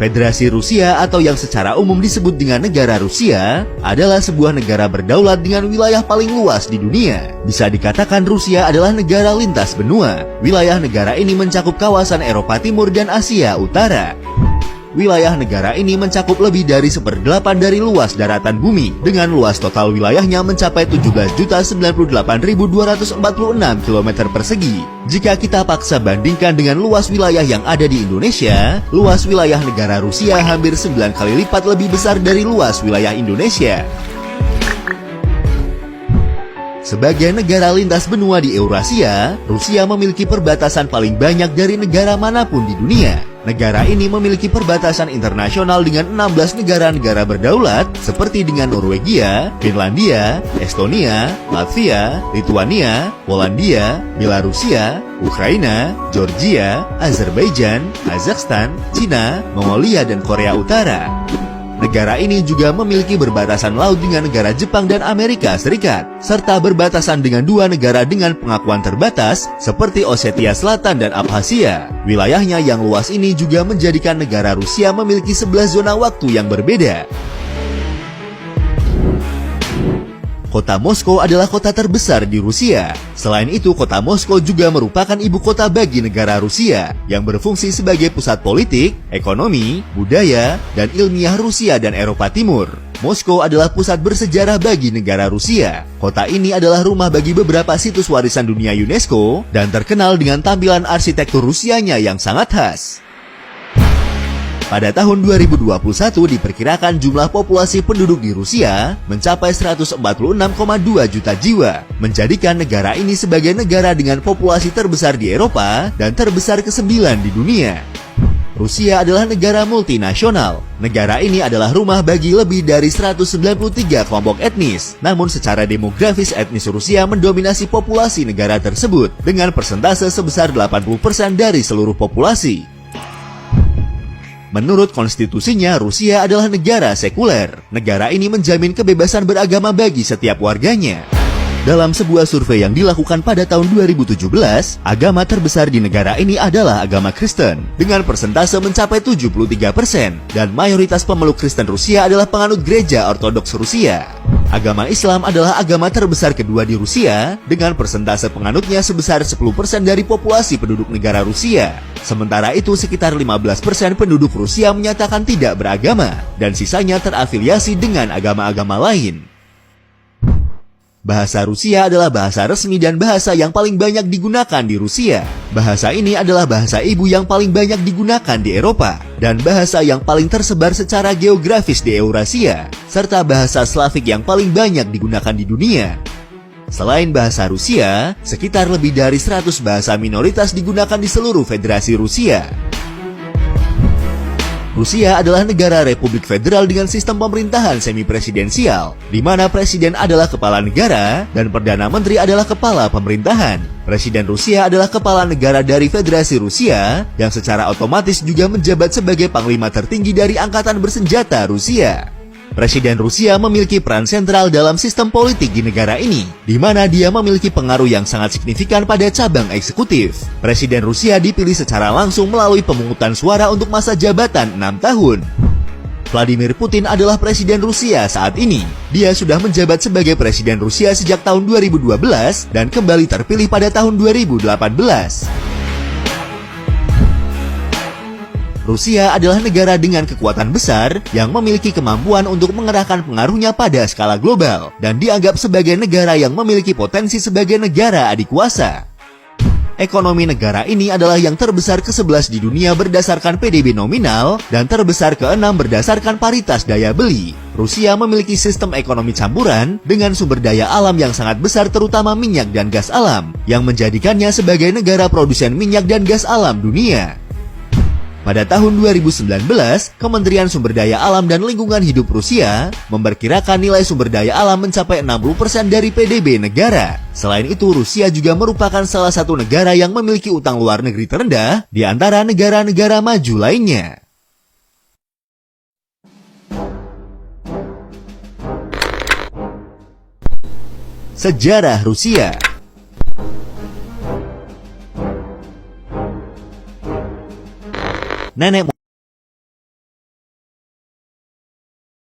Federasi Rusia atau yang secara umum disebut dengan negara Rusia adalah sebuah negara berdaulat dengan wilayah paling luas di dunia. Bisa dikatakan Rusia adalah negara lintas benua. Wilayah negara ini mencakup kawasan Eropa Timur dan Asia Utara. Wilayah negara ini mencakup lebih dari 1/8 dari luas daratan bumi, dengan luas total wilayahnya mencapai 17.098.246 km persegi. Jika kita paksa bandingkan dengan luas wilayah yang ada di Indonesia, luas wilayah negara Rusia hampir 9 kali lipat lebih besar dari luas wilayah Indonesia. Sebagai negara lintas benua di Eurasia, Rusia memiliki perbatasan paling banyak dari negara manapun di dunia. Negara ini memiliki perbatasan internasional dengan 16 negara-negara berdaulat seperti dengan Norwegia, Finlandia, Estonia, Latvia, Lituania, Polandia, Belarusia, Ukraina, Georgia, Azerbaijan, Kazakhstan, Cina, Mongolia, dan Korea Utara. Negara ini juga memiliki berbatasan laut dengan negara Jepang dan Amerika Serikat, serta berbatasan dengan dua negara dengan pengakuan terbatas seperti Ossetia Selatan dan Abkhazia. Wilayahnya yang luas ini juga menjadikan negara Rusia memiliki 11 zona waktu yang berbeda. Kota Moskow adalah kota terbesar di Rusia. Selain itu, kota Moskow juga merupakan ibu kota bagi negara Rusia yang berfungsi sebagai pusat politik, ekonomi, budaya, dan ilmiah Rusia dan Eropa Timur. Moskow adalah pusat bersejarah bagi negara Rusia. Kota ini adalah rumah bagi beberapa situs warisan dunia UNESCO dan terkenal dengan tampilan arsitektur Rusianya yang sangat khas. Pada tahun 2021 diperkirakan jumlah populasi penduduk di Rusia mencapai 146,2 juta jiwa, menjadikan negara ini sebagai negara dengan populasi terbesar di Eropa dan terbesar ke-9 di dunia. Rusia adalah negara multinasional. Negara ini adalah rumah bagi lebih dari 193 kelompok etnis. Namun secara demografis etnis Rusia mendominasi populasi negara tersebut dengan persentase sebesar 80% dari seluruh populasi. Menurut konstitusinya, Rusia adalah negara sekuler. Negara ini menjamin kebebasan beragama bagi setiap warganya. Dalam sebuah survei yang dilakukan pada tahun 2017, agama terbesar di negara ini adalah agama Kristen, dengan persentase mencapai 73%, dan mayoritas pemeluk Kristen Rusia adalah penganut gereja Ortodoks Rusia. Agama Islam adalah agama terbesar kedua di Rusia, dengan persentase penganutnya sebesar 10% dari populasi penduduk negara Rusia. Sementara itu, sekitar 15% penduduk Rusia menyatakan tidak beragama, dan sisanya terafiliasi dengan agama-agama lain. Bahasa Rusia adalah bahasa resmi dan bahasa yang paling banyak digunakan di Rusia. Bahasa ini adalah bahasa ibu yang paling banyak digunakan di Eropa, dan bahasa yang paling tersebar secara geografis di Eurasia, serta bahasa Slavik yang paling banyak digunakan di dunia. Selain bahasa Rusia, sekitar lebih dari 100 bahasa minoritas digunakan di seluruh Federasi Rusia. Rusia adalah negara republik federal dengan sistem pemerintahan semi-presidensial, di mana presiden adalah kepala negara dan perdana menteri adalah kepala pemerintahan. Presiden Rusia adalah kepala negara dari Federasi Rusia yang secara otomatis juga menjabat sebagai panglima tertinggi dari angkatan bersenjata Rusia. Presiden Rusia memiliki peran sentral dalam sistem politik di negara ini, di mana dia memiliki pengaruh yang sangat signifikan pada cabang eksekutif. Presiden Rusia dipilih secara langsung melalui pemungutan suara untuk masa jabatan 6 tahun. Vladimir Putin adalah presiden Rusia saat ini. Dia sudah menjabat sebagai presiden Rusia sejak tahun 2012 dan kembali terpilih pada tahun 2018. Rusia adalah negara dengan kekuatan besar yang memiliki kemampuan untuk mengerahkan pengaruhnya pada skala global dan dianggap sebagai negara yang memiliki potensi sebagai negara adikuasa. Ekonomi negara ini adalah yang terbesar ke-11 di dunia berdasarkan PDB nominal dan terbesar ke-6 berdasarkan paritas daya beli. Rusia memiliki sistem ekonomi campuran dengan sumber daya alam yang sangat besar terutama minyak dan gas alam yang menjadikannya sebagai negara produsen minyak dan gas alam dunia. Pada tahun 2019, Kementerian Sumber Daya Alam dan Lingkungan Hidup Rusia memperkirakan nilai sumber daya alam mencapai 60% dari PDB negara. Selain itu, Rusia juga merupakan salah satu negara yang memiliki utang luar negeri terendah di antara negara-negara maju lainnya. Sejarah Rusia. Nenek